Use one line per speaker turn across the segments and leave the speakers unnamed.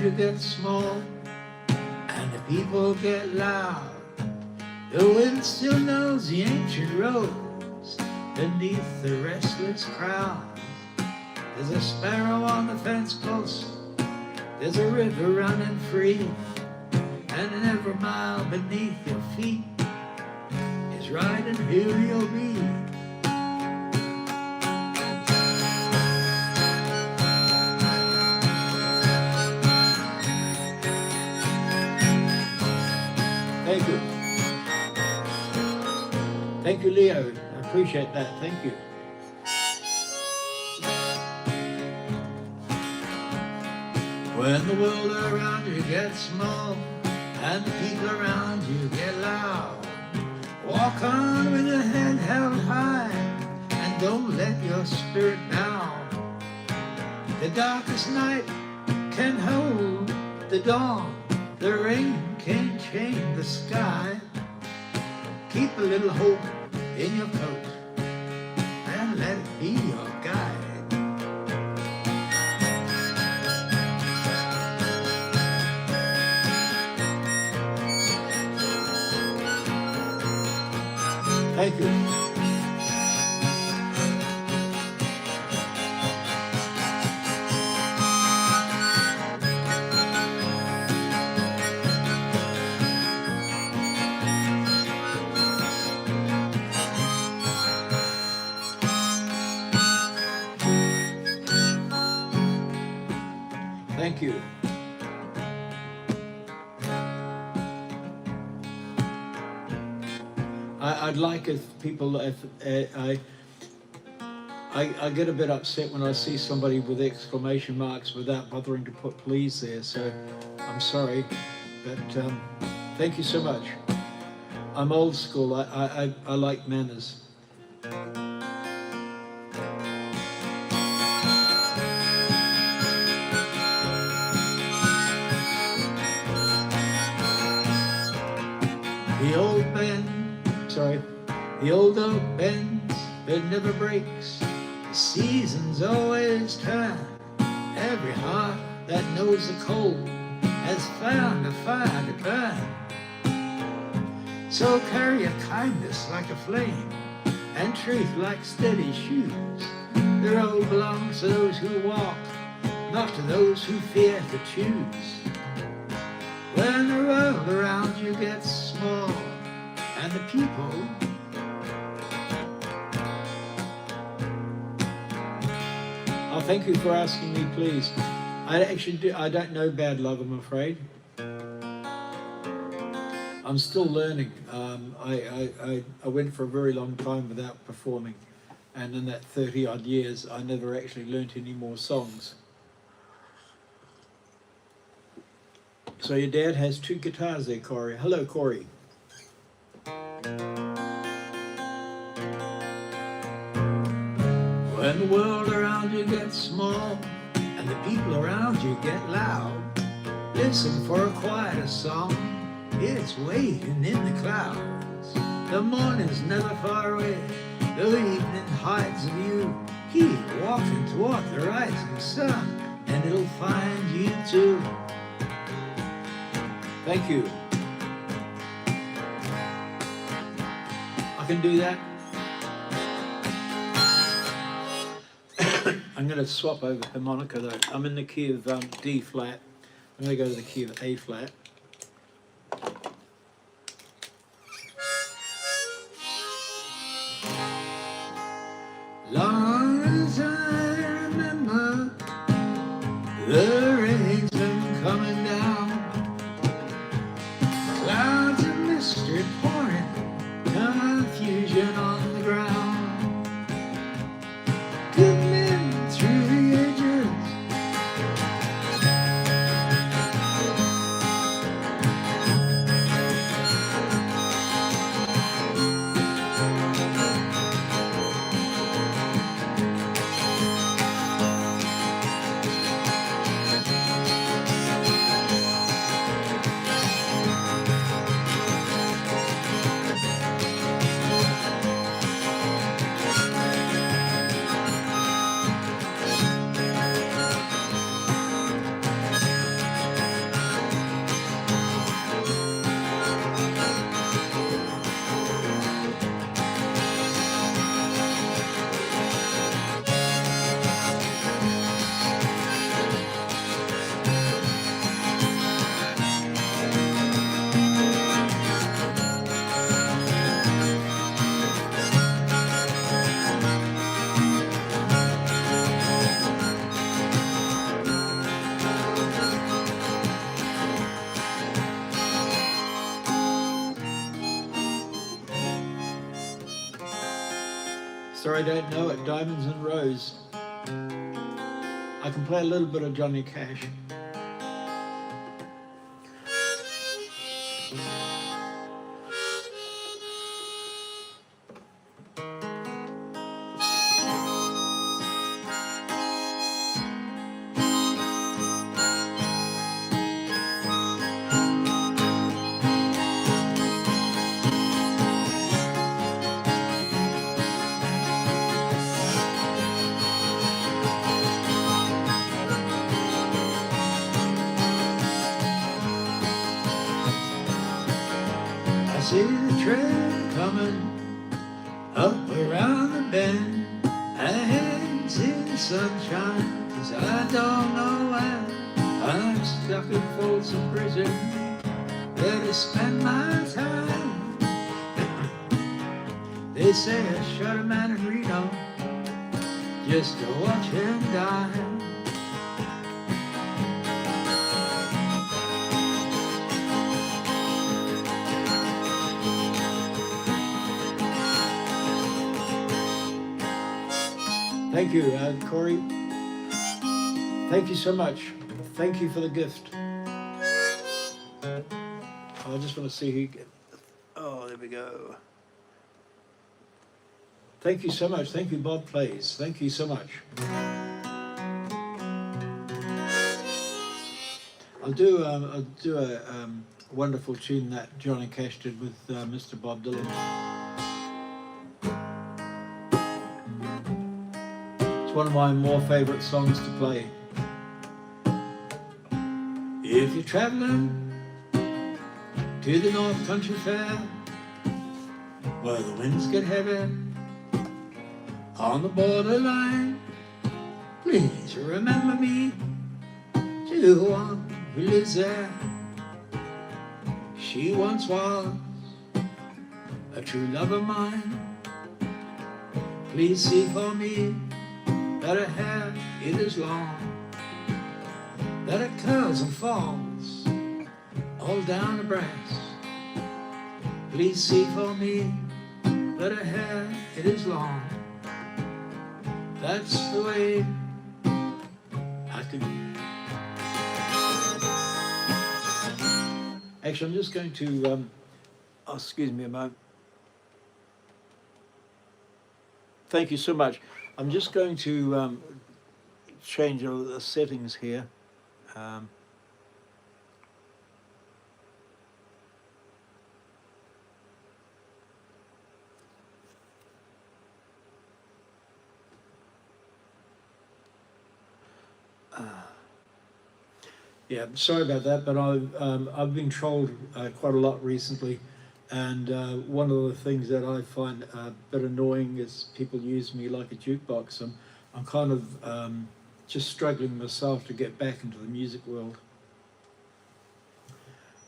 you get small and the people get loud. The wind still knows the ancient roads beneath the restless crowd. There's a sparrow on the fence post, there's a river running free, and every mile beneath your feet is right and here you'll be. Thank you. Thank you, Leo. I appreciate that. Thank you. When the world around you gets small and the people around you get loud, walk on with your head held high and don't let your spirit down. The darkest night can hold the dawn, the rain can't change the sky. Keep a little hope in your coat and let it be your guide. Thank you. Thank you. I'd like if people, I get a bit upset when I see somebody with exclamation marks without bothering to put please there, so I'm sorry, but thank you so much. I'm old school, I like manners. The old oak bends, but never breaks. The seasons always turn. Every heart that knows the cold has found a fire to burn. So carry your kindness like a flame and truth like steady shoes. The road belongs to those who walk, not to those who fear to choose. When the world around you gets small and the people thank you for asking me, please. I don't know Bad Love, I'm afraid. I'm still learning. I went for a very long time without performing, and in that 30 odd years, I never actually learnt any more songs. So your dad has 2 guitars there, Corey. Hello, Corey. When the world around you gets small and the people around you get loud, listen for a quieter song, it's waiting in the clouds. The morning's never far away, the evening hides a view. Keep walking toward the rising sun and it'll find you too. Thank you. I can do that. I'm going to swap over harmonica though. I'm in the key of D flat. I'm going to go to the key of A flat. Long as I remember, the rain's been coming down. Clouds of mystery pouring, confusion on the ground. Good men through the ages, Sorry, I don't know it. Diamonds and Rose. I can play a little bit of Johnny Cash. I see the train coming up around the bend. I haven't seen the sunshine 'cause I don't know when. I'm stuck in Folsom Prison, where to spend my time. They say I shot a man in Reno just to watch him die. Thank you, Corey. Thank you so much. Thank you for the gift. I just want to see who get. Oh, there we go. Thank you so much. Thank you, Bob Plays. Thank you so much. I'll do a wonderful tune that Johnny Cash did with Mr. Bob Dylan. One of my more favourite songs to play. If you're travelling to the North Country Fair, where the winds get heavy on the borderline, please remember me to the one who lives there. She once was a true love of mine. Please see for me that her hair, it is long, that it curls and falls all down her breast. Please see for me that her hair, it is long. That's the way I can. Actually, I'm just going to, oh, excuse me a moment. Thank you so much. I'm just going to change all the settings here. Yeah, sorry about that, but I've been trolled quite a lot recently, and one of the things that I find a bit annoying is people use me like a jukebox. I'm kind of just struggling myself to get back into the music world.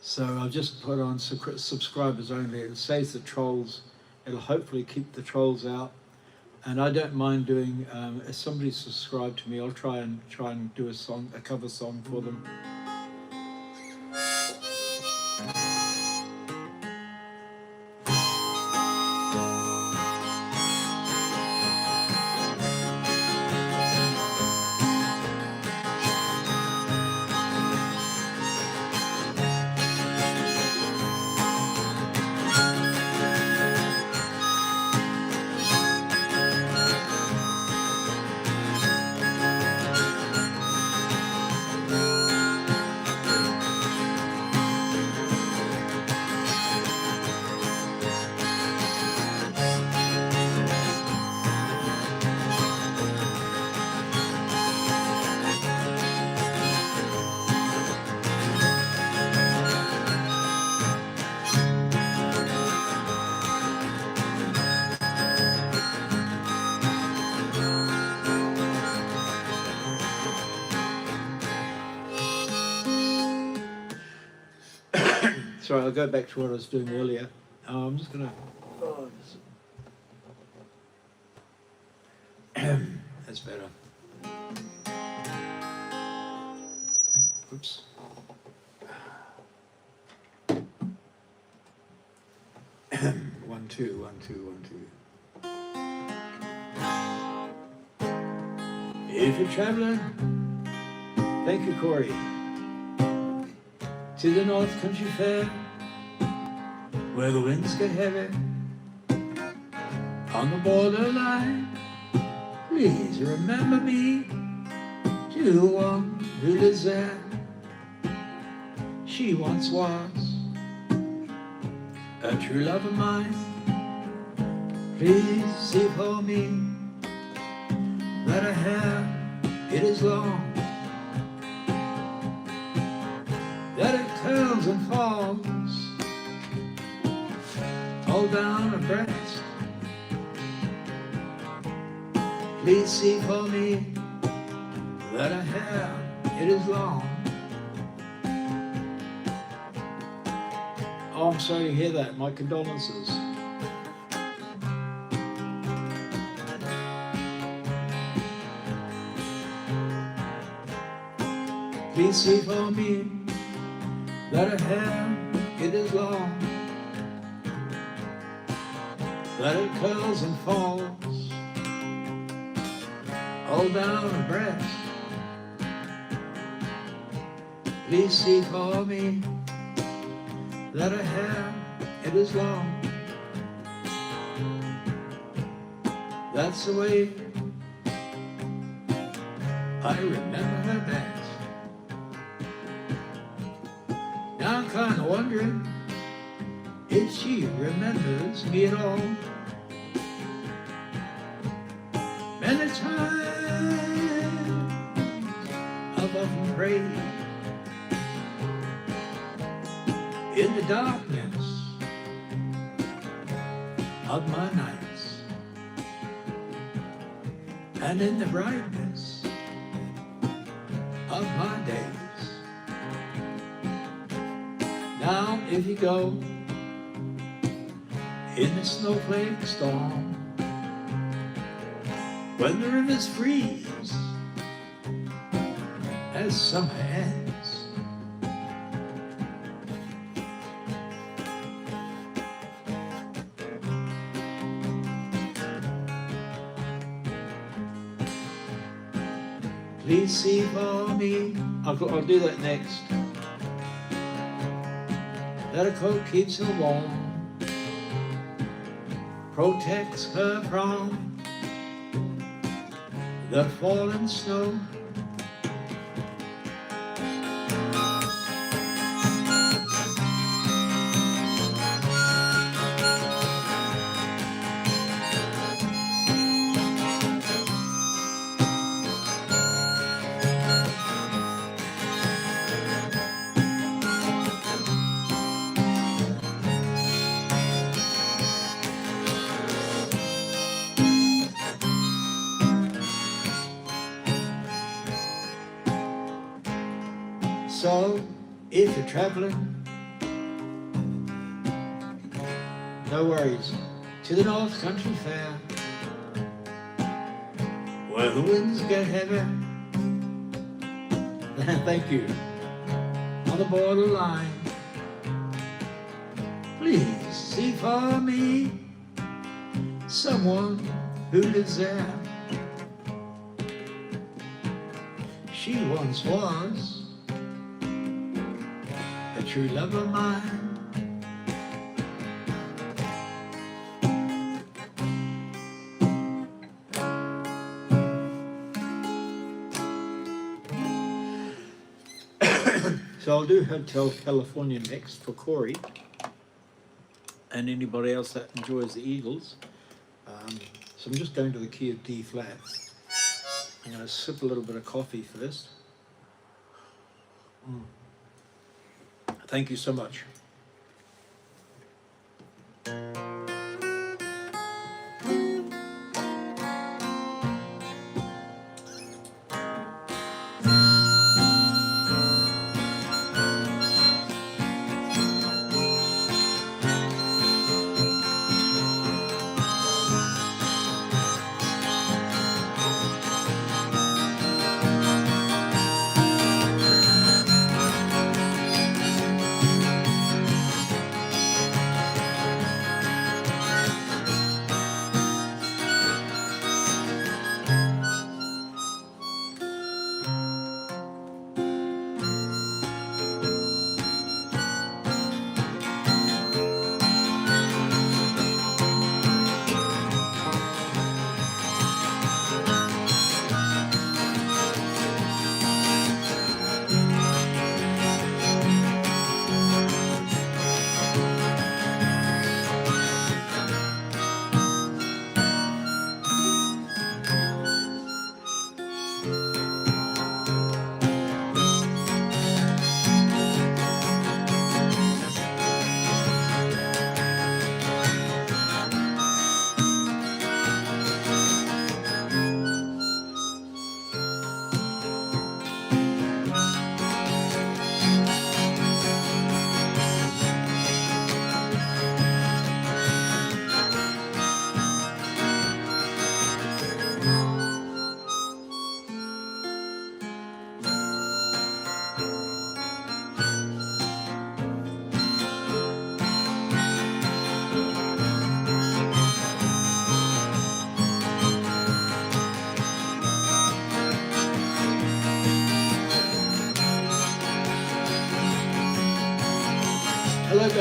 So I've just put on subscribers only. It saves the trolls. It'll hopefully keep the trolls out. And I don't mind doing, if somebody subscribed to me, I'll try and do a cover song for them. Sorry, I'll go back to what I was doing earlier. I'm just going to... That's better. Oops. 1, 2, 1, 2, 1, 2. If you're traveling, thank you, Corey, to the North Country Fair, where the winds get heavy on the borderline, please remember me to the one who lives there. She once was a true love of mine. Please see for me that her hair, it is long, that it curls and falls all down her breast. Please see for me that her hair, it is long. Oh, I'm sorry to hear that. My condolences. Please see for me that her hair, it is long, that it curls and falls all down her breast. Please see for me that her hair, it is long. That's the way I remember her best. Now I'm kind of wondering if she remembers me at all. Many times I've often prayed in the darkness of my nights and in the brightness of my days. Now if you go in the snowflake storm, when the rivers freeze as summer ends, please see for me, I'll do that next, that a coat keeps her warm, protects her from the falling snow. So, if you're traveling, no worries, to the North Country Fair, where the winds get heavy, thank you, on the borderline, please see for me someone who lives there. She once was a true love of mine. So I'll do Hotel California next for Corey and anybody else that enjoys the Eagles. So I'm just going to the key of D flat. I'm going to sip a little bit of coffee first. Thank you so much.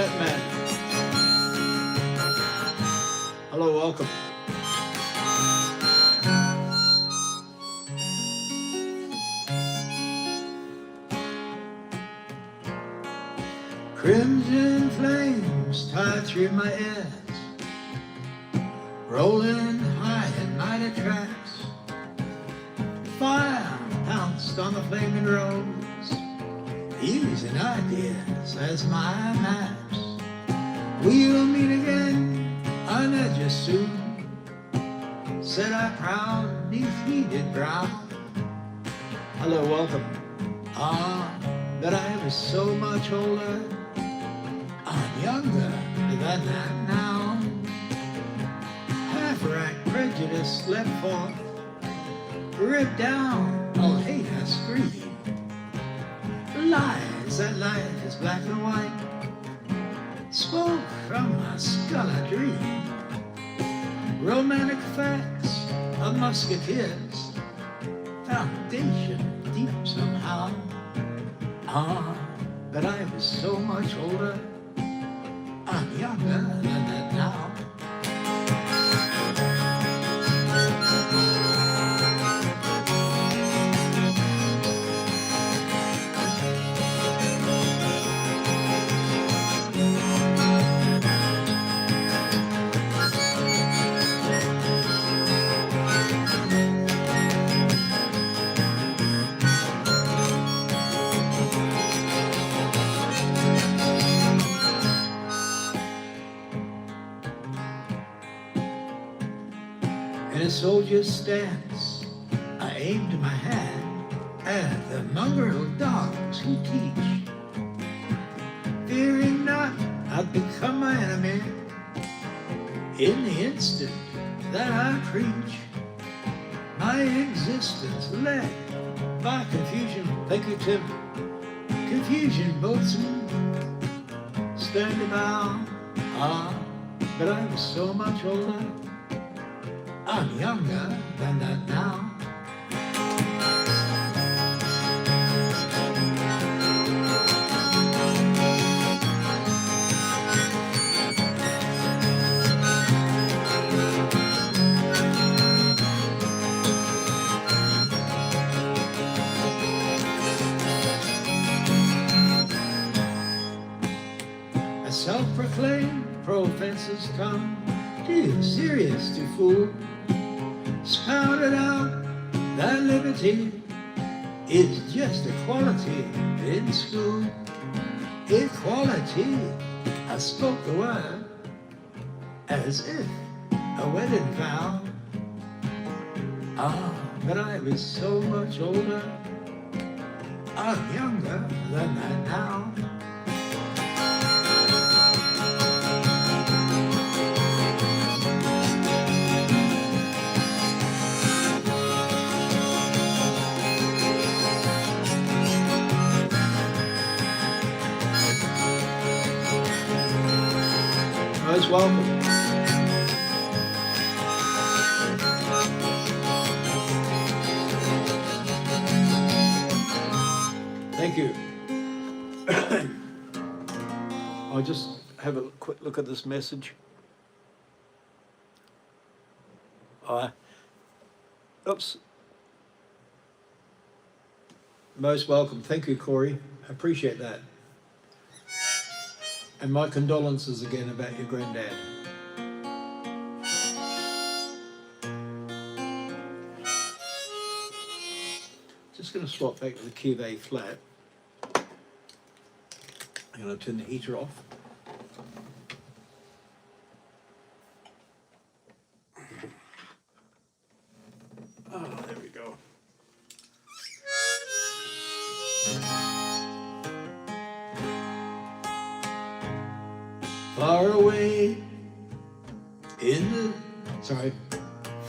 that man. Hello, welcome. Crimson flames tie through my ears, rolling high in mighty tracks. Fire pounced on the flaming roads, using ideas as my maps. We'll meet again on edges soon, said I proud neath heated brow. Hello, welcome. But I was so much older, I'm younger than that now. Half-racked prejudice let forth, ripped down all hate I scream. Lies that life is black and white, spoke from my skull I dream. Romantic facts of musketeers, foundation deep somehow. But I was so much older, I'm younger than that now. In a soldier's stance, I aimed my hand at the mongrel dogs who teach, fearing not I'd become my enemy in the instant that I preach. My existence led by confusion. Thank you, Tim. Confusion, boatswain, stand about. But I was so much older, I'm younger than that now. A self-proclaimed professor's tongue, too serious to fool, spouted out that liberty is just equality in school. Equality, I spoke the word as if a wedding vow. But I was so much older, I'm younger than that now. Most welcome. Thank you. I'll just have a quick look at this message. Oops. Most welcome. Thank you, Corey. I appreciate that. And my condolences again about your granddad. Just going to swap back to the key of A flat. I'm going to turn the heater off. Oh, there we go. Far away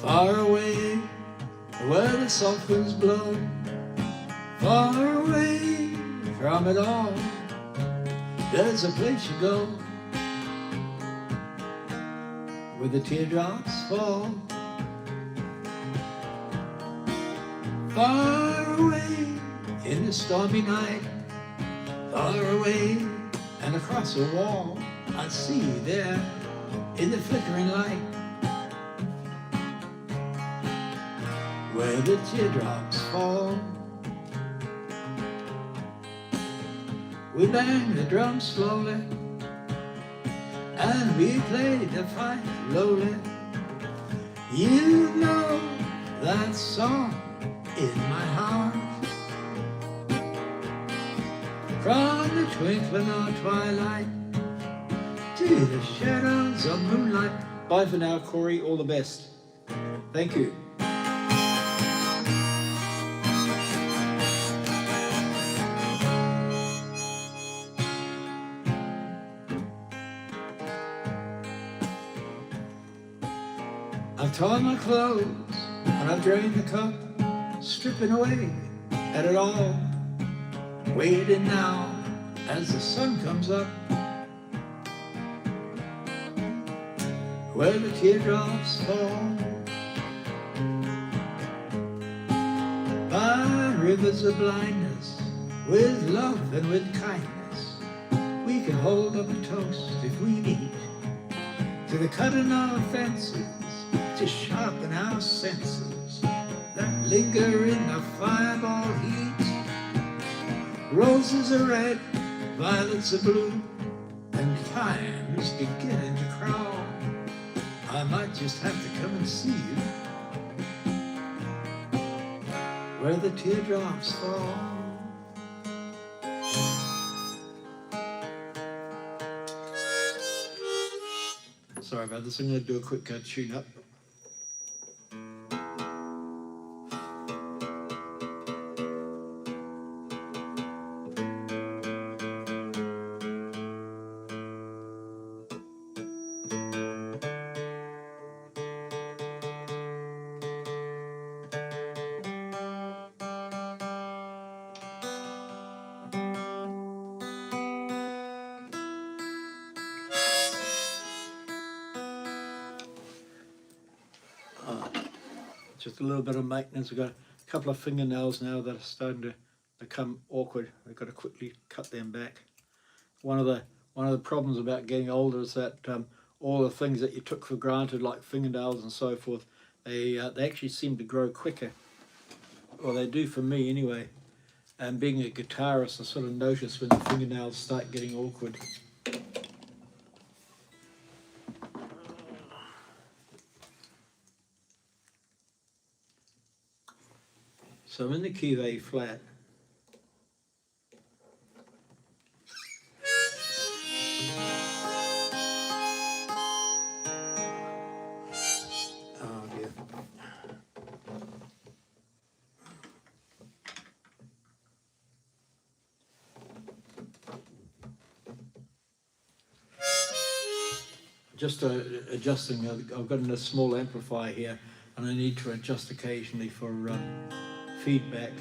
far away where the soft winds blow, far away from it all, there's a place you go where the teardrops fall. Far away in the stormy night, far away and across a wall, I see you there in the flickering light, where the teardrops fall. We bang the drum slowly, and we play the fight lowly. You know that song in my heart, from the twinkling of twilight to the shadows of moonlight. Bye for now, Corey. All the best. Thank you. I've torn my clothes and I've drained the cup, stripping away at it all, waiting now as the sun comes up, where the teardrops fall. By rivers of blindness, with love and with kindness, we can hold up a toast if we need to the cutting of fences, to sharpen our senses that linger in the fireball heat. Roses are red, violets are blue, and time is beginning to crawl. I might just have to come and see you where the teardrops fall. Sorry about this, I'm going to do a quick tune up. Just a little bit of maintenance. We've got a couple of fingernails now that are starting to become awkward. We've got to quickly cut them back. One of the problems about getting older is that all the things that you took for granted, like fingernails and so forth, they actually seem to grow quicker. Well, they do for me anyway. And being a guitarist, I sort of notice when the fingernails start getting awkward. So I'm in the key of A flat. Oh dear. Just adjusting, I've got a small amplifier here and I need to adjust occasionally for feedback.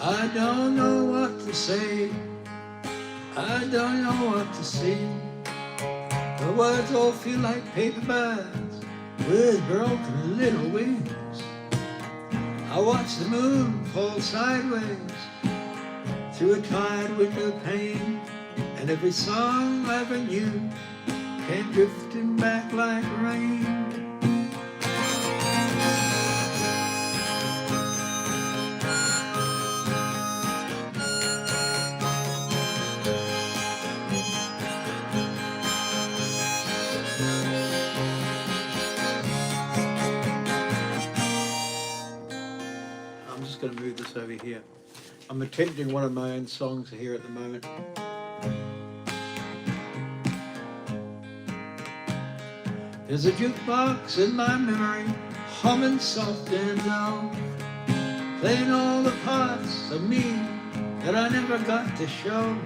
I don't know what to say, I don't know what to sing. The words all feel like paper birds with broken little wings. I watch the moon fall sideways through a tired window pane, and every song I ever knew came drifting back like rain. I'm just going to move this over here. I'm attempting one of my own songs here at the moment. There's a jukebox in my memory, humming soft and low, playing all the parts of me that I never got to show.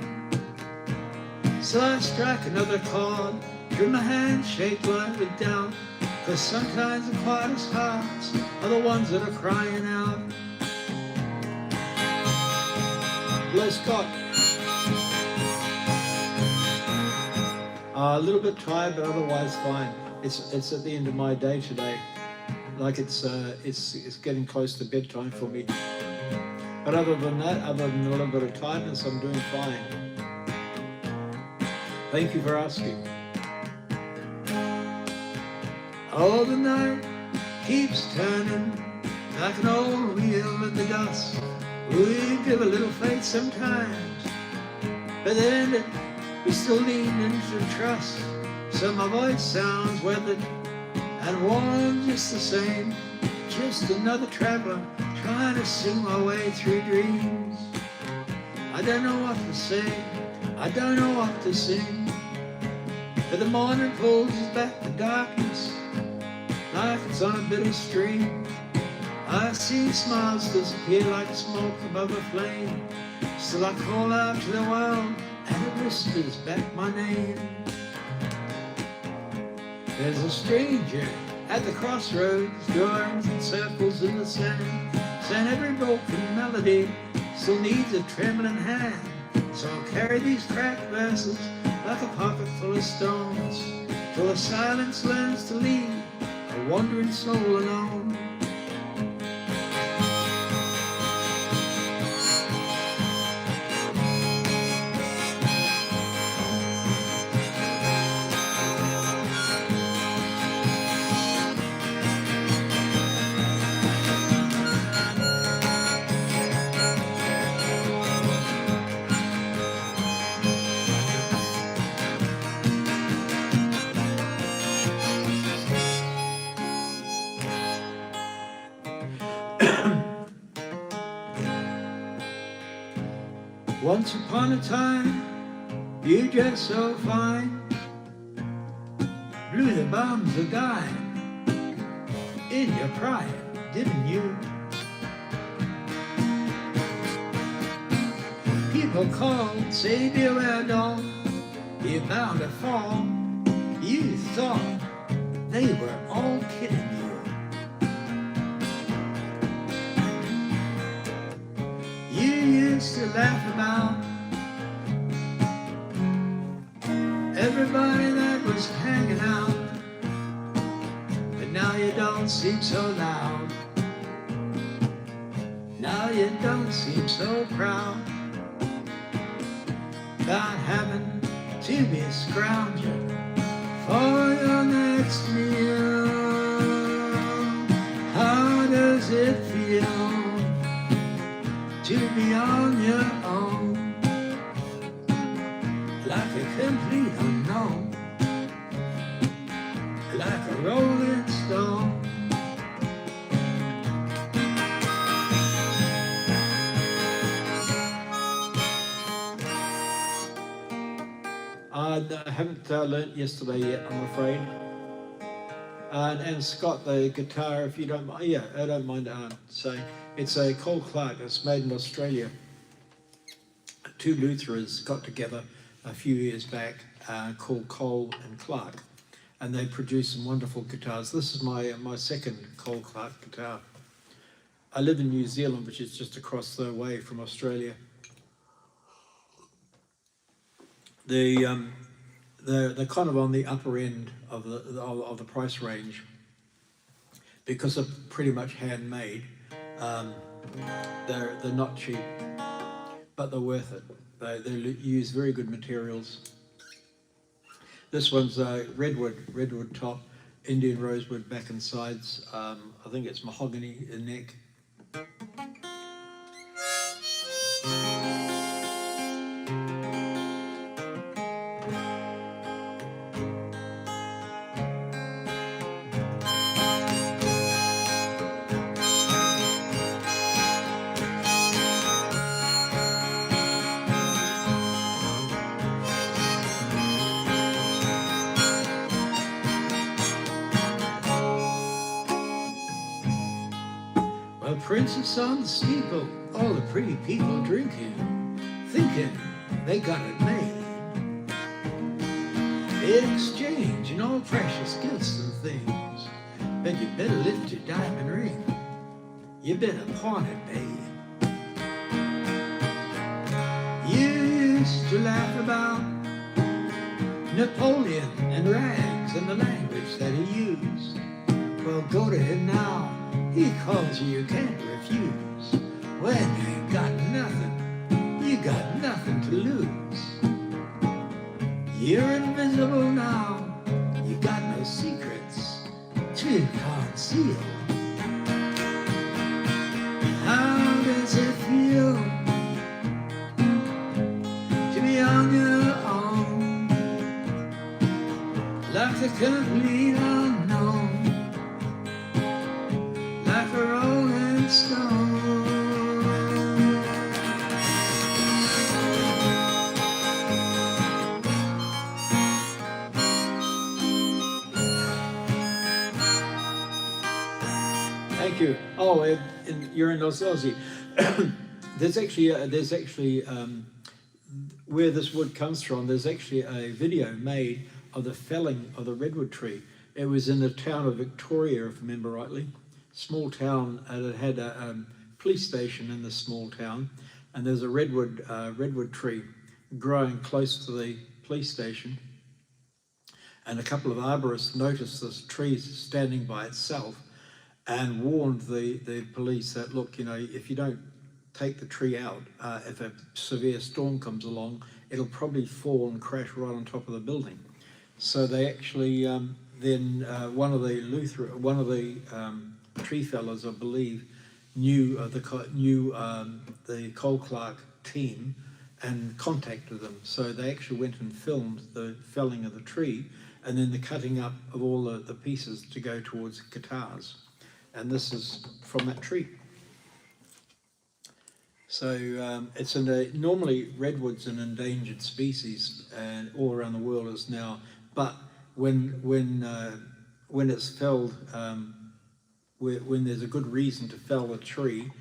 So I strike another chord, drew my hand shake lightly down, 'cause sometimes the quietest hearts are the ones that are crying out. Hello, Scott. A little bit tired, but otherwise fine. It's at the end of my day today. Like it's getting close to bedtime for me. But other than that, other than a little bit of tiredness, I'm doing fine. Thank you for asking. Oh, the night keeps turning like an old wheel in the dust. We give a little faith sometimes, but then we still lean into trust. So my voice sounds weathered and worn just the same, just another traveler trying to sing my way through dreams. I don't know what to say, I don't know what to sing, but the morning pulls us back to darkness like it's on a bitter string. I see smiles disappear like smoke above a flame. Still I call out to the world and it whispers back my name. There's a stranger at the crossroads, drawing circles in the sand, saying every broken melody still needs a trembling hand. So I'll carry these cracked verses like a pocket full of stones, till the silence learns to leave a wandering soul alone. Once upon a time, you dressed so fine, blew the bombs of dime in your pride, didn't you? People called, say beware dog, you're bound to fall. You thought they were all kidding you. You used to laugh about everybody that was hanging out, but now you don't seem so loud. Now you don't seem so proud about having to be a scrounger for your next meal. How does it feel to be on your own, like a complete unknown, like a rolling stone? I haven't learnt yesterday yet, I'm afraid. And Scott, the guitar, if you don't mind, yeah, I don't mind saying, it's a Cole Clark, it's made in Australia. Two Lutherans got together a few years back called Cole and Clark, and they produced some wonderful guitars. This is my second Cole Clark guitar. I live in New Zealand, which is just across the way from Australia. They're kind of on the upper end of the price range because they're pretty much handmade. They're not cheap, but they're worth it. They use very good materials. This one's redwood top, Indian rosewood back and sides. I think it's mahogany in neck. A princess on the steeple, all the pretty people drinking, thinking they got it made. Exchanging all precious gifts and things, but you better lift your diamond ring. You better pawn it, babe. You used to laugh about Napoleon and rags and the language that he used. Well, go to him now. He calls you can't refuse. When you ain't got nothing, you got nothing to lose. You're invisible now, you got no secrets to conceal. How does it feel to be on your own, like the complete unknown? Like a rolling stone. Thank you. Oh, you're in Aussie. There's actually where this wood comes from. There's actually a video made of the felling of the redwood tree. It was in the town of Victoria, if I remember rightly. Small town, and it had a police station in the small town, and there's a redwood tree growing close to the police station, and a couple of arborists noticed this tree standing by itself and warned the police that, look, you know, if you don't take the tree out, if a severe storm comes along, it'll probably fall and crash right on top of the building. So they actually then one of the tree fellas, I believe, knew the Cole Clark team and contacted them. So they actually went and filmed the felling of the tree and then the cutting up of all the pieces to go towards guitars. And this is from that tree. So it's normally redwood's an endangered species, and all around the world is now. But when it's felled, when there's a good reason to fell a tree,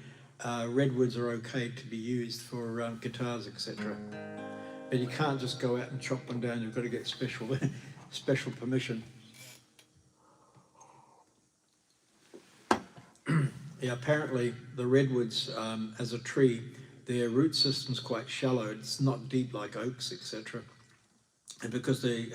redwoods are okay to be used for guitars, etc. But you can't just go out and chop them down. You've got to get special permission. Yeah, apparently the redwoods, as a tree, their root system's quite shallow. It's not deep like oaks, etc. And because they're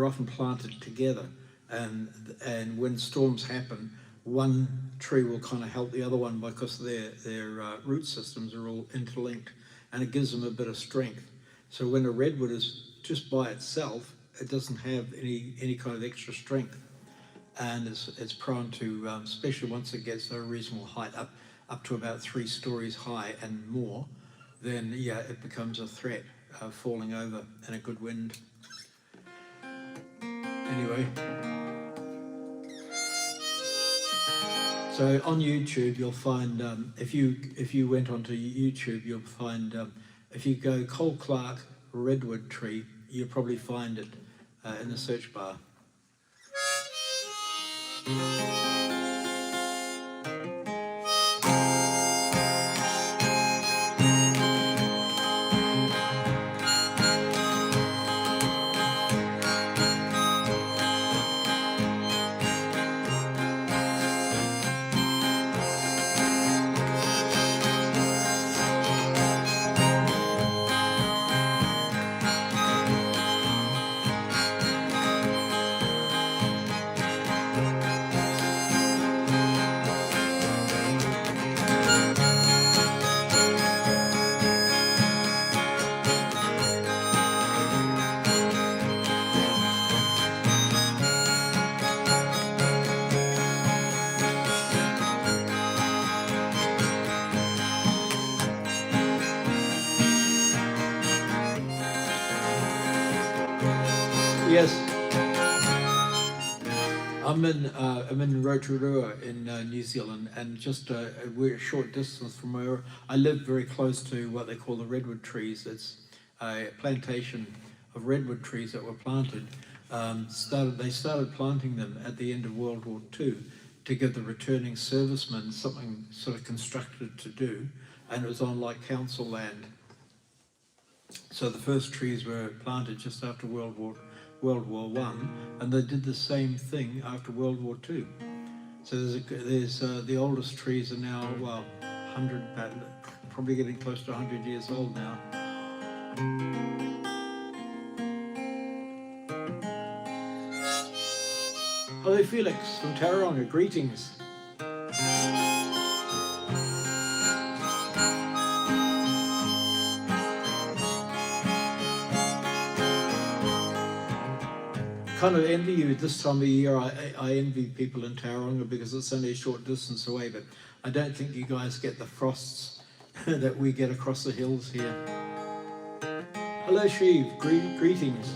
often planted together, and when storms happen, one tree will kind of help the other one because their root systems are all interlinked, and it gives them a bit of strength. So when a redwood is just by itself, it doesn't have any kind of extra strength. And it's prone to, especially once it gets a reasonable height, up to about 3 stories high and more, then yeah, it becomes a threat, falling over in a good wind. Anyway, so on YouTube you'll find, if you went onto YouTube, you'll find, if you go Cole Clark redwood tree, you'll probably find it in the search bar. Yes, I'm in Rotorua in New Zealand, and just we're a short distance from where I live, very close to what they call the redwood trees. It's a plantation of redwood trees that were planted. They started planting them at the end of World War II to give the returning servicemen something sort of constructed to do, and it was on like council land. So the first trees were planted just after World War One, and they did the same thing after World War Two. So there's the oldest trees are now, well, 100, probably getting close to 100 years old now. Hello Felix from Tauranga, greetings. Kind of envy you this time of year. I envy people in Tauranga because it's only a short distance away, but I don't think you guys get the frosts that we get across the hills here. Hello Sheev, greetings.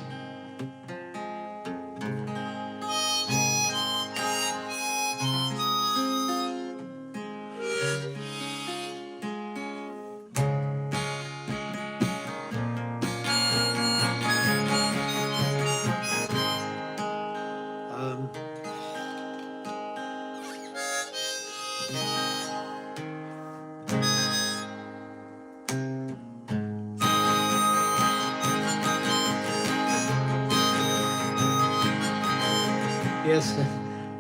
Yes,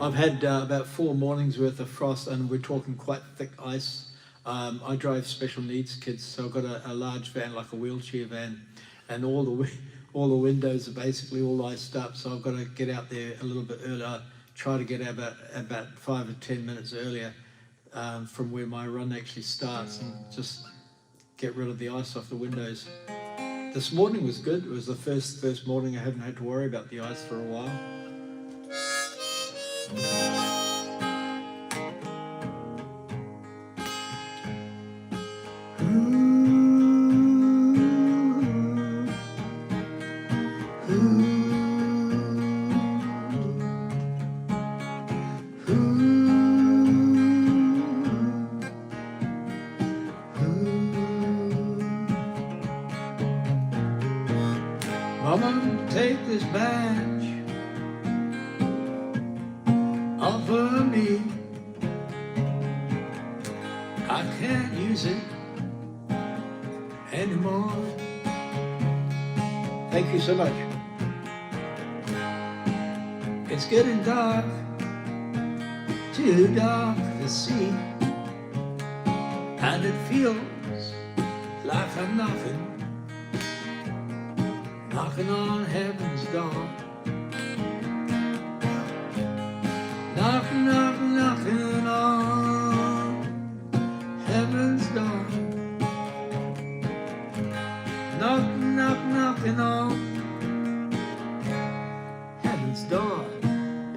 I've had about 4 mornings worth of frost, and we're talking quite thick ice. I drive special needs kids, so I've got a large van, like a wheelchair van, and all the windows are basically all iced up. So I've got to get out there a little bit earlier. Try to get out about 5 or 10 minutes earlier from where my run actually starts, and just get rid of the ice off the windows. This morning was good. It was the first morning I haven't had to worry about the ice for a while. Mama, take this badge off of me. I can't use it anymore. Thank you so much. It's getting dark, too dark to see, and it feels like I'm knocking on heaven's door. Knocking on heaven's door. Knocking on heaven's door.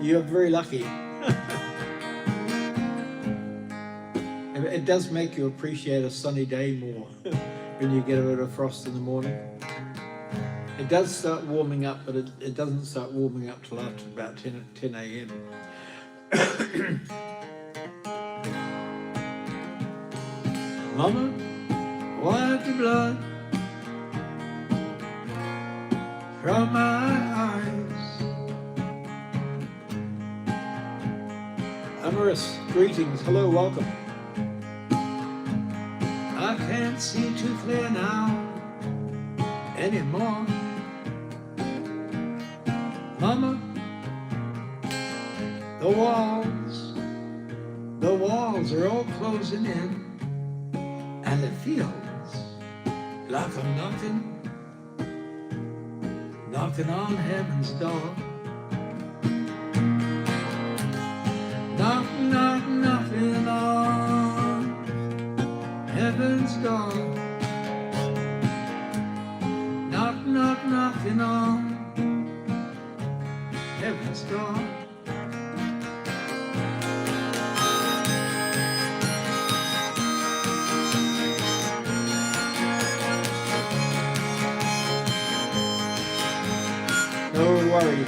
You're very lucky. It does make you appreciate a sunny day more when you get a bit of frost in the morning. It does start warming up, but it doesn't start warming up till after about 10 a.m. Mama, wipe the blood from my eyes. Amaris, greetings, hello, welcome. I can't see too clear now anymore. Mama, the walls are all closing in, and it feels like I'm knocking on heaven's door. Knocking on heaven's door. Knocking on heaven's door. No worried.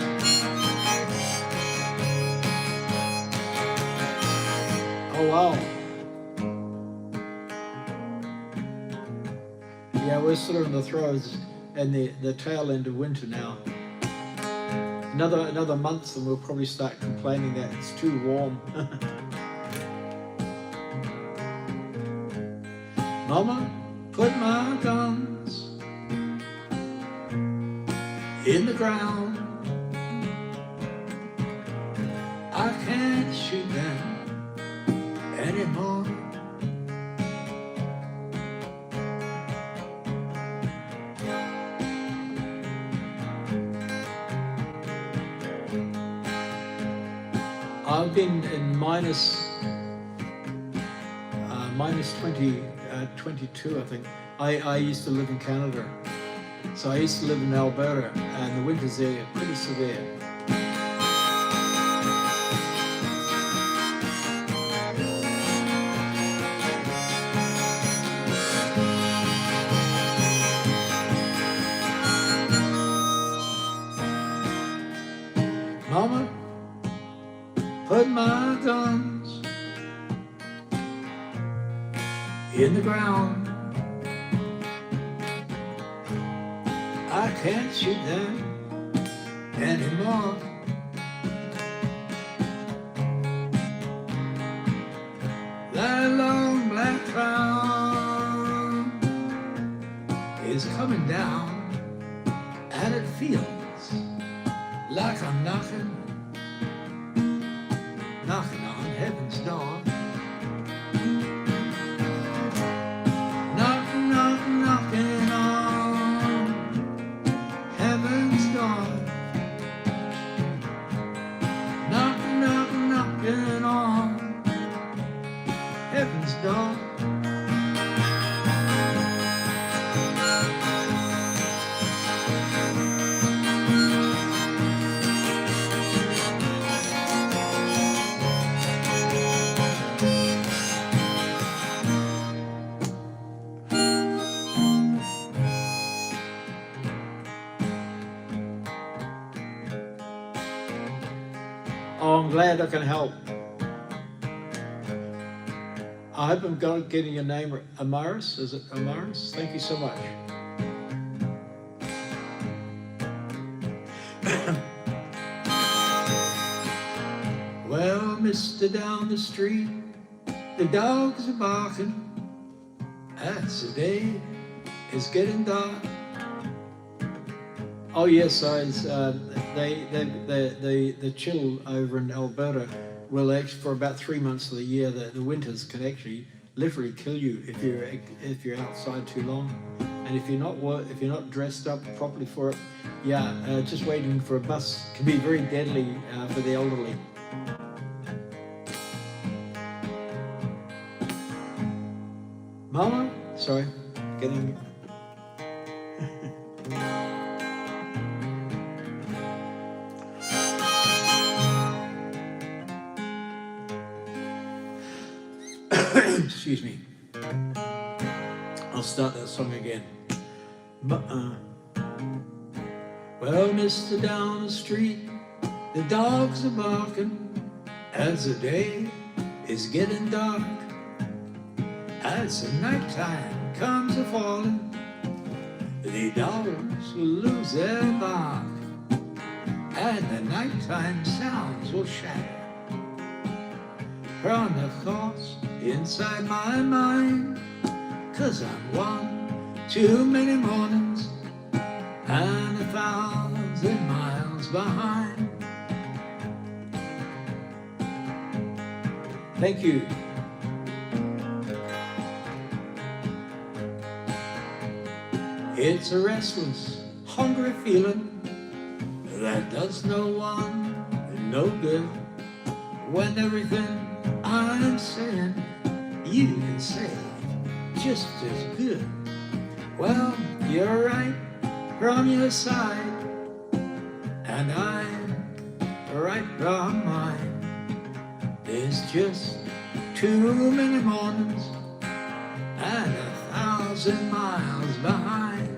Oh wow. Yeah, we're sort of in the throes and the tail end of winter now. Another month and we'll probably start complaining that it's too warm. Mama, put my guns in the ground. I can't shoot them anymore. I've been in minus 22, I think. I used to live in Canada. So I used to live in Alberta, and the winters there are pretty severe. Mama, put my guns in the ground. I can't shoot them anymore. That long black cloud is coming down, and it feels like I'm knocking on heaven's door. Knocking on heaven's door. Knocking on heaven's door. Oh, I'm glad I can help. I hope I'm getting your name, Amaris. Is it Amaris? Thank you so much. Well, mister, down the street, the dogs are barking. As the day is getting dark. Oh yes, the chill over in Alberta will actually, for about 3 months of the year, the winters can actually literally kill you if you're outside too long, and if you're not dressed up properly for it. Yeah, just waiting for a bus can be very deadly for the elderly. Mama, sorry, getting. Excuse me. I'll start that song again. Well, mister, down the street, the dogs are barking as the day is getting dark. As the nighttime comes a falling, the dogs will lose their bark, and the nighttime sounds will shatter from the thoughts inside my mind. 'Cause I'm one too many mornings and 1,000 miles behind. Thank you. It's a restless, hungry feeling that does no one no good, when everything I'm saying you can say just as good. Well, you're right from your side, and I'm right from mine. There's just too many mornings and 1,000 miles behind.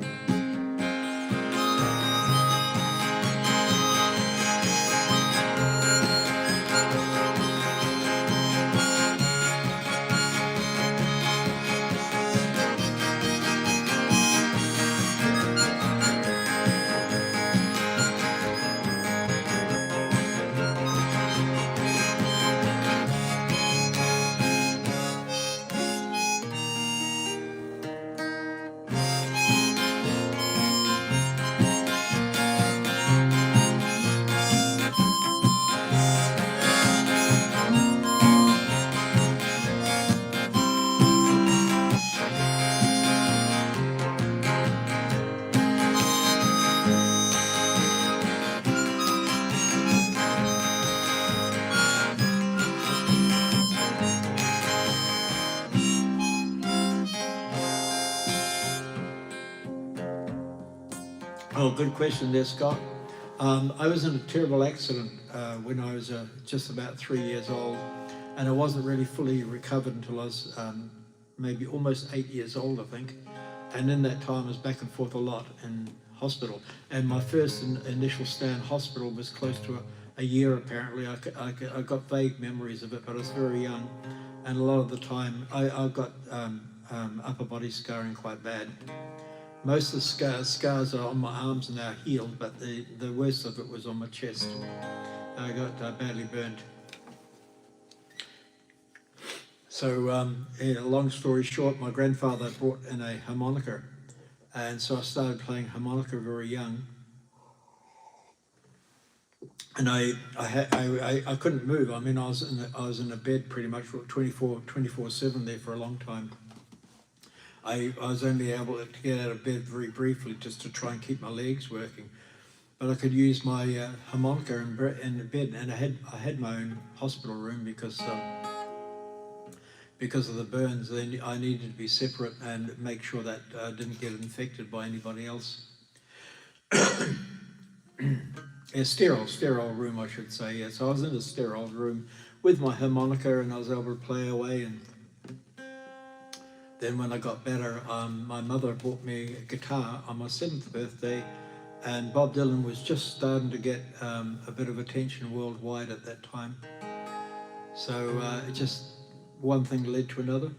Oh, good question there, Scott. I was in a terrible accident when I was just about 3 years old, and I wasn't really fully recovered until I was maybe almost 8 years old, I think. And in that time, I was back and forth a lot in hospital. And my first initial stay in hospital was close to a year, apparently. I got vague memories of it, but I was very young. And a lot of the time, I got upper body scarring quite bad. Most of the scars are on my arms and they're healed, but the worst of it was on my chest. I got badly burnt. So, long story short, my grandfather brought in a harmonica, and so I started playing harmonica very young. And I couldn't move. I mean, I was in a bed pretty much 24/7 there for a long time. I was only able to get out of bed very briefly just to try and keep my legs working. But I could use my harmonica in the bed, and I had my own hospital room because of the burns. Then I needed to be separate and make sure that I didn't get infected by anybody else. A sterile room, I should say. Yeah. So I was in a sterile room with my harmonica, and I was able to play away. And then when I got better, my mother bought me a guitar on my 7th birthday, and Bob Dylan was just starting to get a bit of attention worldwide at that time. So just one thing led to another.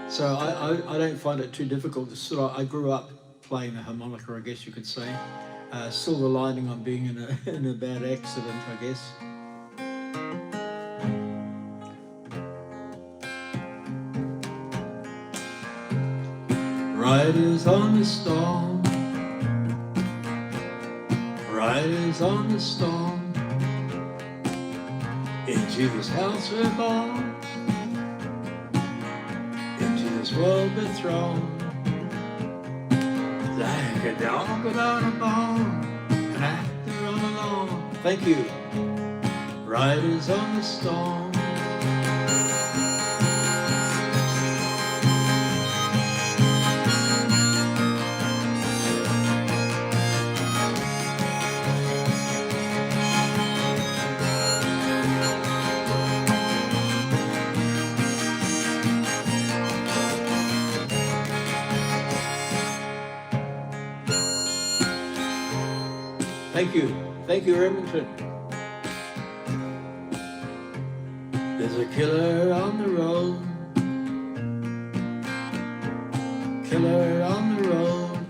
So I don't find it too difficult to sort of, I grew up playing the harmonica, I guess you could say. Silver lining on being in a bad accident, I guess. Riders on the storm, riders on the storm, into this house we're born, into this world we're thrown, like a dog without a bone, an actor all alone. Thank you. Riders on the storm. Thank you, Remington. There's a killer on the road, killer on the road.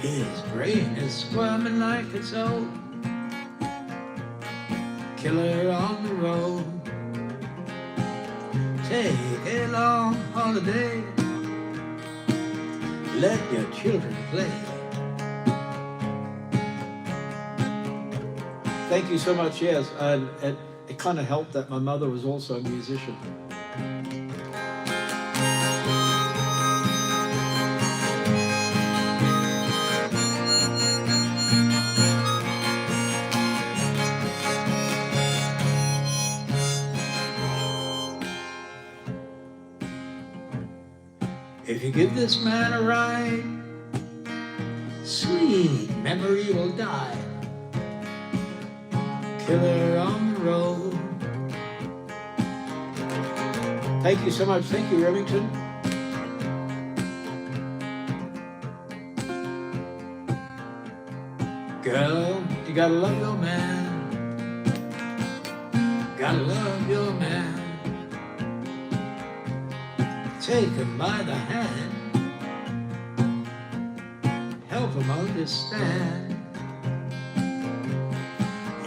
His brain is squirming like it's old. Killer on the road. Take a long holiday, let your children play. Thank you so much, yes. And it kind of helped that my mother was also a musician. If you give this man a ride, sweet memory will die. Killer on the road. Thank you so much. Thank you, Remington. Girl, you gotta love your man. Gotta love your man. Take him by the hand. Help him understand.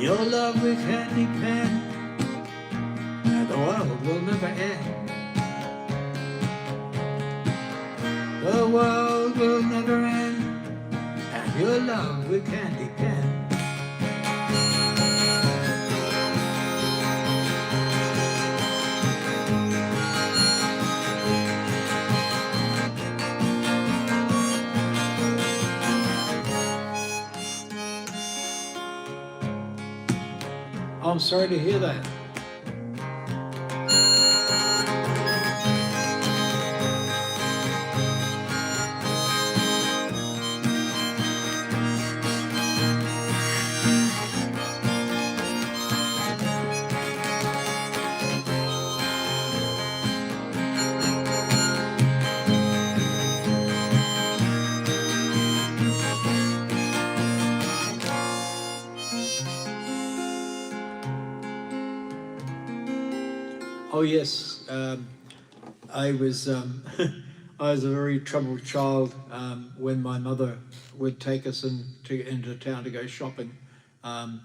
Your love we can depend, and the world will never end. The world will never end, and your love we can depend. I'm sorry to hear that. Oh yes, I was I was a very troubled child when my mother would take us into town to go shopping. Um,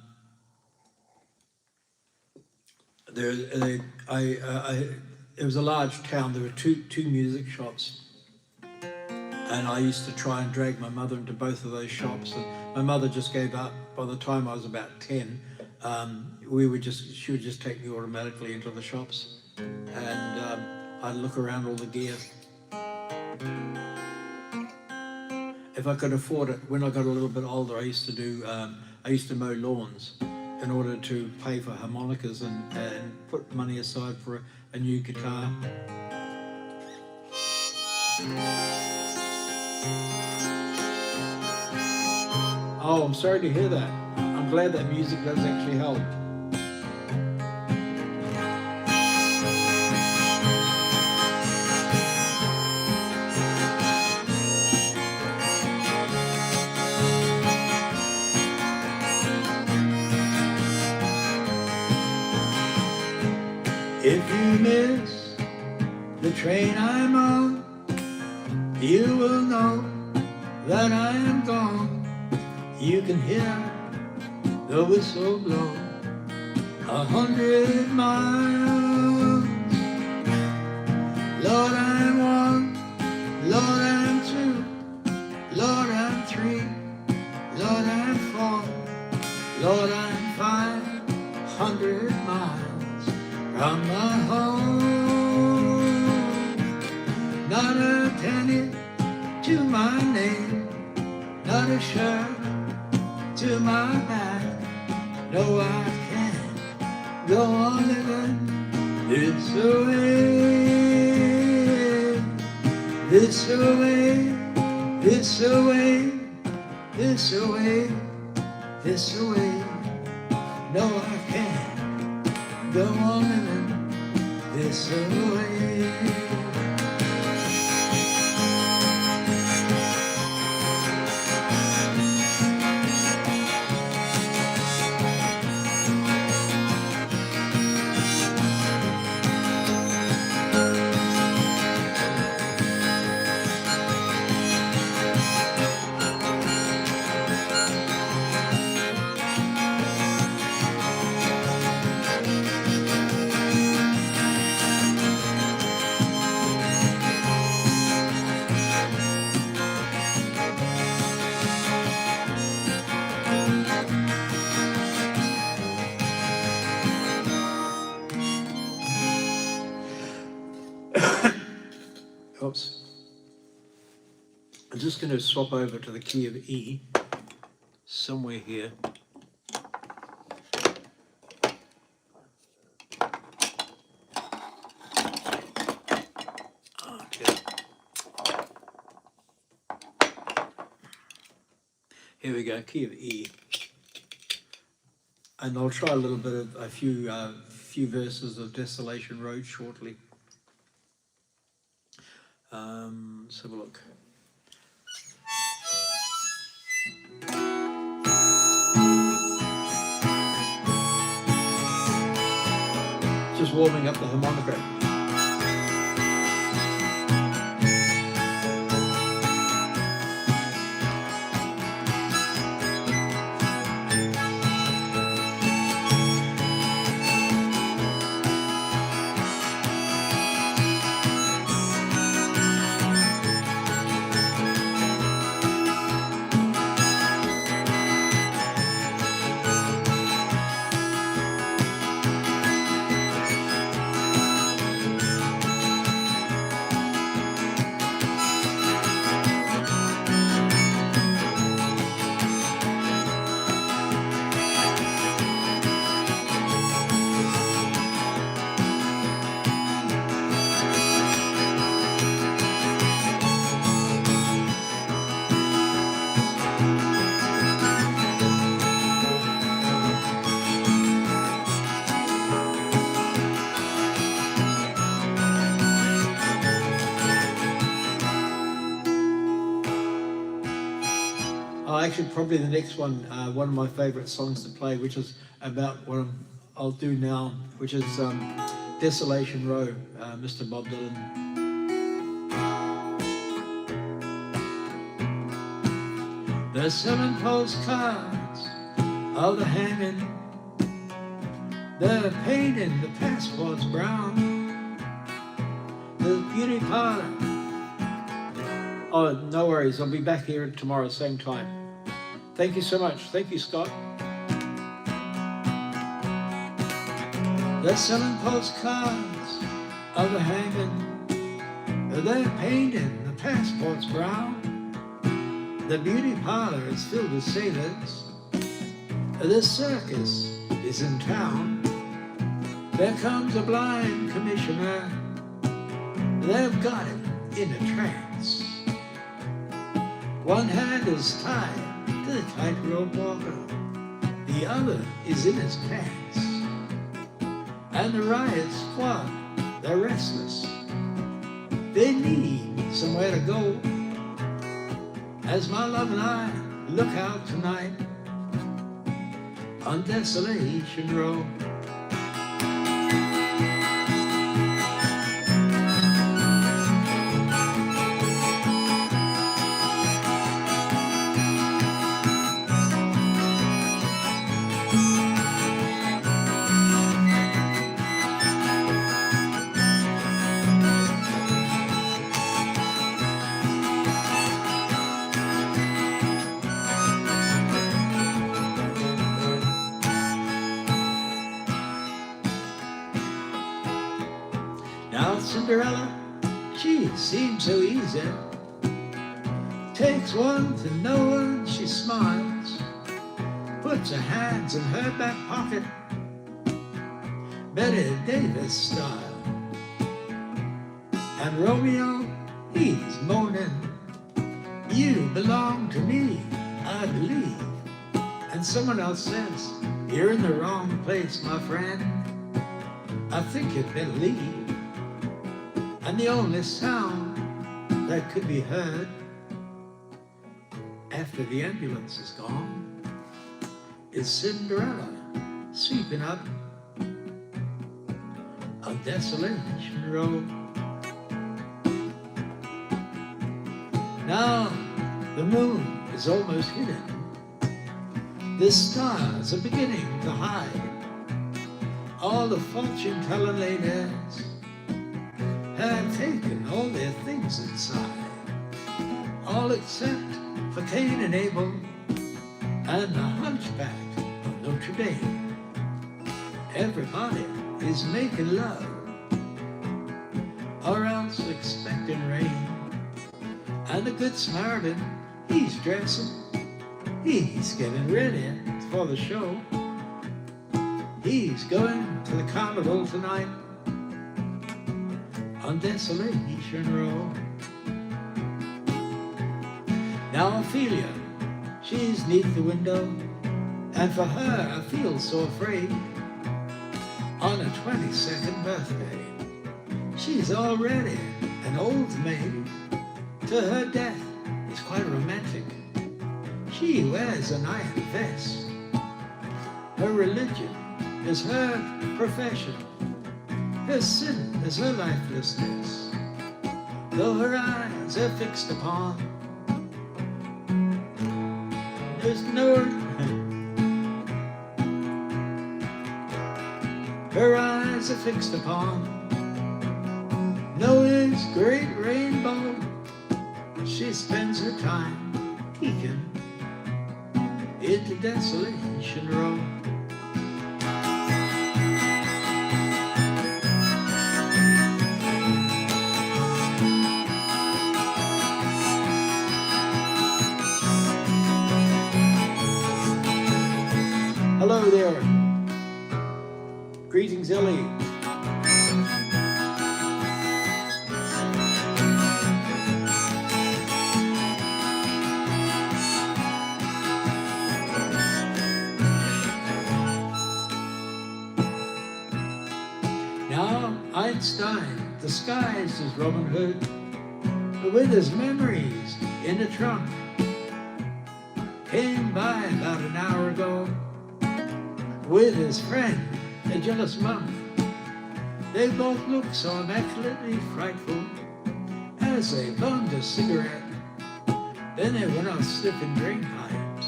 it was a large town. There were two music shops, and I used to try and drag my mother into both of those shops. And my mother just gave up. By the time I was about 10, she would just take me automatically into the shops, and I'd look around all the gear. If I could afford it, when I got a little bit older, I used to mow lawns in order to pay for harmonicas and put money aside for a new guitar. Oh, I'm sorry to hear that. I'm glad that music does actually help. If you miss the train I'm on, you will know that I am gone. You can hear the whistle blow 100 miles. Lord, I'm one, Lord, I'm two, Lord, I'm three, Lord, I'm four, Lord, I'm 500 miles from my home. Not a penny to my name, not a shirt to my back. No, I can't go on living this away, this away, this away, this away, this away. No, I can't go on living this away. Oops. I'm just going to swap over to the key of E, somewhere here. Okay. Here we go, key of E. And I'll try a few verses of Desolation Road shortly. Let's have a look. Just warming up the harmonica. actually probably the next one of my favorite songs to play, which is about what I'll do now, which is Desolation Row, Mr. Bob Dylan. They're selling postcards of the hanging. They're painting the passports brown. The beauty parlor. Oh, no worries. I'll be back here tomorrow, same time. Thank you so much. Thank you, Scott. They're selling postcards of the hanging. They're painting the passports brown. The beauty parlor is filled with sailors. The circus is in town. There comes a blind commissioner. They've got him in a trance. One hand is tied to the tightrope walker. The other is in his pants. And the riot squad, they're restless. They need somewhere to go. As my love and I look out tonight on Desolation Row. Now Cinderella, she seems so easy. Takes one to know one, she smiles. Puts her hands in her back pocket, Betty Davis style. And Romeo, he's moaning, you belong to me, I believe. And someone else says, you're in the wrong place, my friend. I think you'd better leave. And the only sound that could be heard after the ambulance is gone is Cinderella sweeping up a Desolation Row. Now the moon is almost hidden. The stars are beginning to hide. All the fortune-telling ladies have taken all their things inside, all except for Cain and Abel and the hunchback of Notre Dame. Everybody is making love, or else expecting rain. And the Good Samaritan, he's dressing, he's getting ready for the show. He's going to the carnival tonight on Desolation Row. Now Ophelia, she's neath the window, and for her I feel so afraid. On her 22nd birthday, she's already an old maid. To her death is quite romantic. She wears an iron vest. Her religion is her profession. Her sin is her lifelessness. Though her eyes are fixed upon, there's no her eyes are fixed upon Noah's great rainbow. She spends her time peeking into Desolation Row. Hello there. Greetings, Ellie. Now Einstein disguised as Robin Hood, but with his memories in the trunk, came by about an hour ago with his friend, a jealous monk. They both looked so immaculately frightful as they bummed a cigarette. Then they went on sniffing drain pipes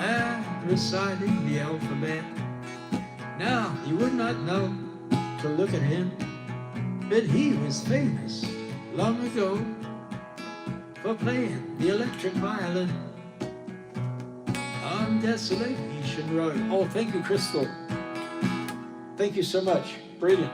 and reciting the alphabet. Now, you would not know to look at him, but he was famous long ago for playing the electric violin on Desolation Road. Oh, thank you, Crystal. Thank you so much. Brilliant.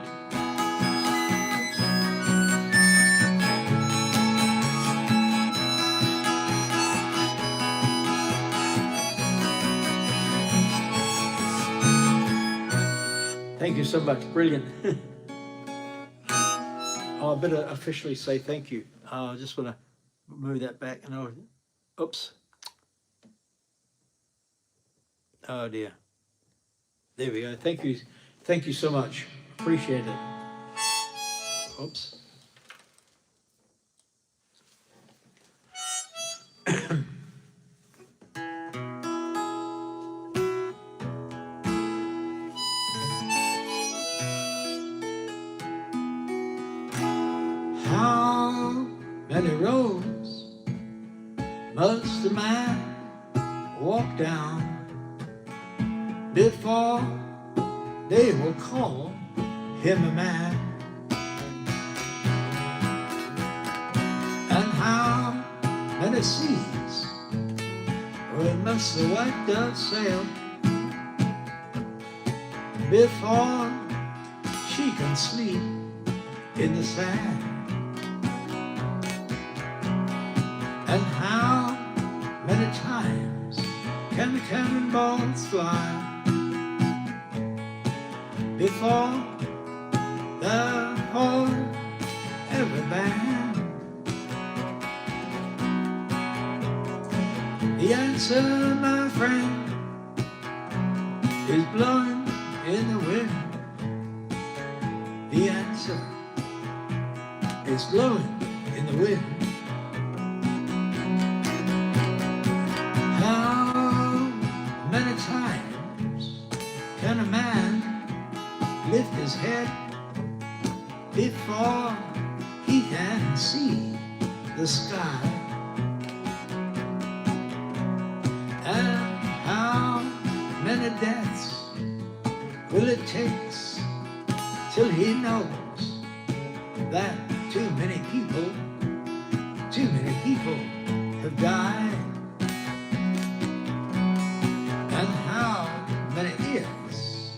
Thank you so much. Brilliant. Oh, I better officially say thank you. I just want to move that back. Oops. Oh dear. There we go. Thank you. Thank you so much. Appreciate it. Oops. How many roads must a man walk down before they will call him a man? And how many seas must the white dove sail before she can sleep in the sand? And how many times can the cannonballs fly before the horn ever band? The answer, my friend, is blowing in the wind. The answer is blowing in the wind. How many times can a man lift his head before he can see the sky? And how many deaths will it take till he knows that too many people have died? And how many ears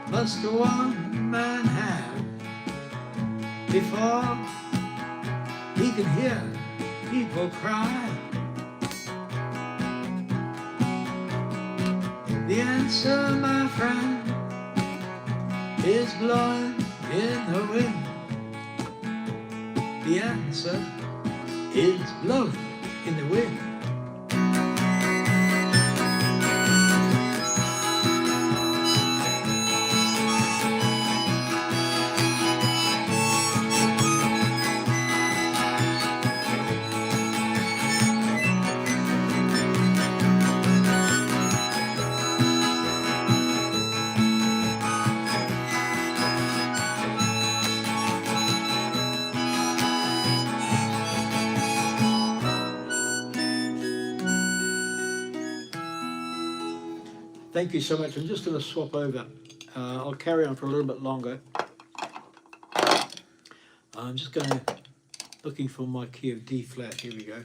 must one man have before he can hear people cry? The answer, my friend, is blowing in the wind. The answer is blowing in the wind. Thank you so much. I'm just going to swap over. I'll carry on for a little bit longer. I'm just going to, looking for my key of D flat. Here we go.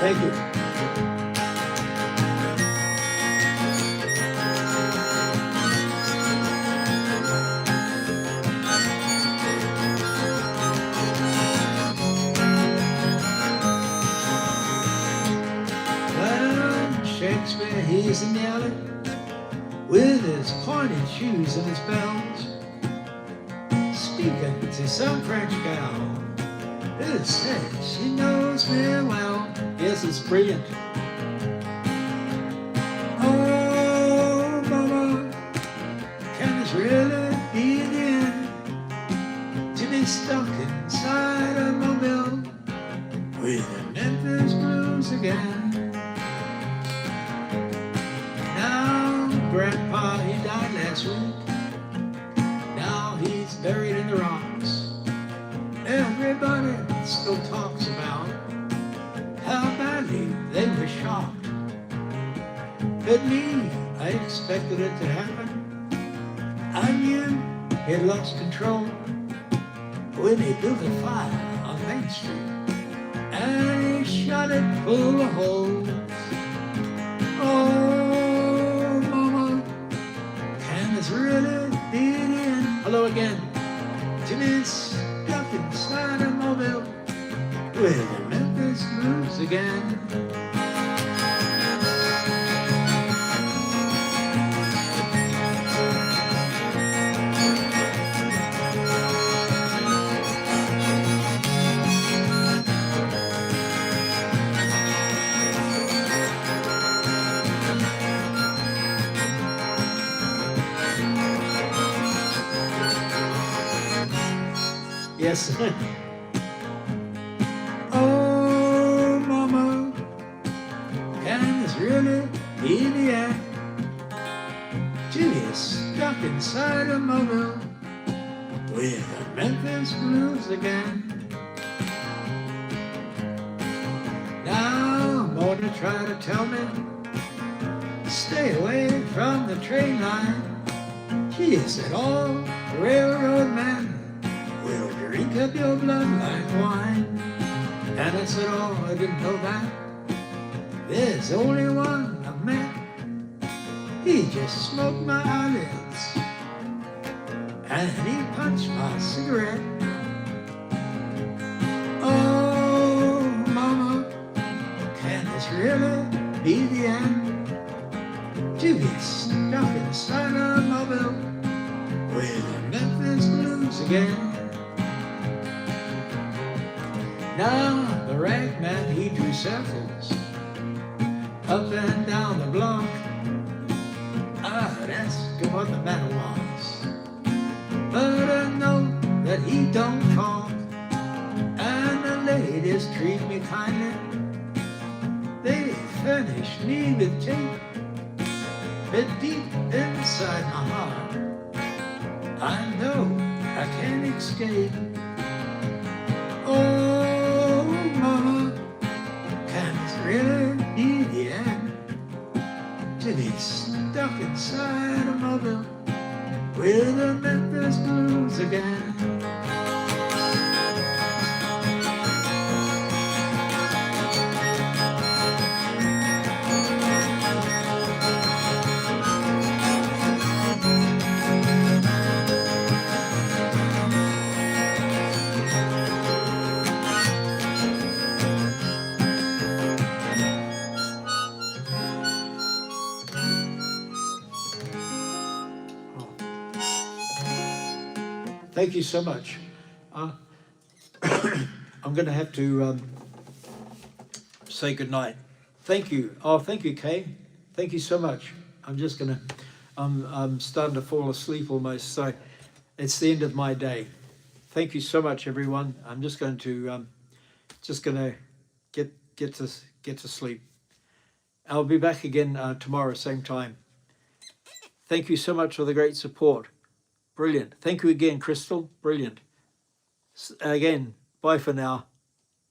Thank you. Well, Shakespeare, he's in the alley with his pointed shoes and his bells, See, some French gal who said she knows me well. Yes, it's brilliant. Oh, mama, can this really be the end? To be stuck inside a mobile with the Memphis Blues again. Now, Grandpa, he died last week. Now he's buried in the rocks. Everybody still talks about how badly they were shocked. But me, I expected it to happen. I knew he'd lost control when he built a fire on Main Street and he shot it full of holes. Oh, mama, can this really be the end? Hello again. Jimmy's stuck inside a mobile with the Memphis Blues again. Yes. Oh, mama, can this really be the end? Julia's stuck inside a mobile with the Memphis Blues again. Now, Mona tried to tell me to stay away from the train line. She said, all railroad men will drink up your bloodline wine. And I said, oh, I didn't know that. There's only one I've met. He just smoked my eyelids and he punched my cigarette. Oh, mama, can this really be the end? To be stuck inside a mobile with the Memphis Blues again. Now the rag man, he drew circles up and down the block. I'd ask him what the matter was, but I know that he don't talk. And the ladies treat me kindly. They furnish me with tape, but deep inside my heart I know I can't escape. Oh, mama, can this really be the end? To be stuck inside a mobile with the Memphis Blues again. Thank you so much. I'm going to have to say goodnight. Thank you. Oh, thank you, Kay. Thank you so much. I'm starting to fall asleep almost, so it's the end of my day. Thank you so much, everyone. I'm just going to get to sleep. I'll be back again tomorrow, same time. Thank you so much for the great support. Brilliant. Thank you again, Crystal. Brilliant. Again, bye for now.